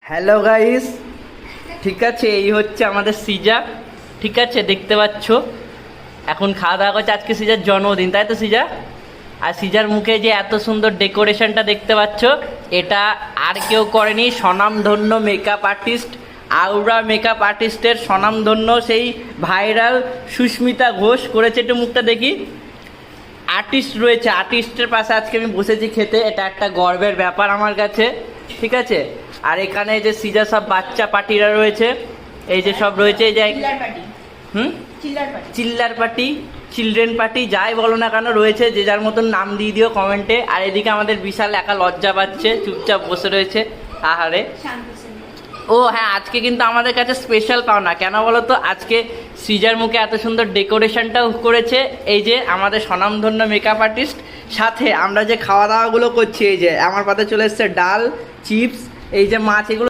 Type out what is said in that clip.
Hello guys, ঠিক আছে, এই হচ্ছে আমাদের সিজা। ঠিক আছে, দেখতে পাচ্ছ এখন খাওয়া দাওয়া করছে। আজকে সিজার জন্মদিন, তাই তো সিজা? আর সিজার মুখে যে এত সুন্দর ডেকোরেশনটা দেখতে পাচ্ছ, এটা আর কেউ করেনি, স্বনামধন্য মেকআপ আর্টিস্ট, আউরা মেকআপ আর্টিস্টের স্বনামধন্য সেই ভাইরাল সুস্মিতা ঘোষ করেছে। একটু মুখটা দেখি। আর্টিস্ট রয়েছে, আর্টিস্টের পাশে আজকে আমি বসেছি খেতে, এটা একটা গর্বের ব্যাপার আমার কাছে। ঠিক আছে, আর এখানে যে সিজা সব বাচ্চা পার্টিরা রয়েছে, এই যে সব রয়েছে, এই যে চিল্লার পার্টি, চিলড্রেন পার্টি, যাই বলো না কেন রয়েছে, যে যার মতন নাম দিয়ে দিও কমেন্টে। আর এদিকে আমাদের বিশাল একা লজ্জা পাচ্ছে, চুপচাপ বসে রয়েছে। আহারে, ও হ্যাঁ, আজকে কিন্তু আমাদের কাছে স্পেশাল পাওনা, কেন বলো তো? আজকে সিজার মুখে এত সুন্দর ডেকোরেশনটাও করেছে এই যে আমাদের স্বনামধন্য মেকআপ আর্টিস্ট। সাথে আমরা যে খাওয়া দাওয়াগুলো করছি, এই যে আমার পাতে চলে এসছে ডাল, চিপস, এই যে মাছ, এগুলো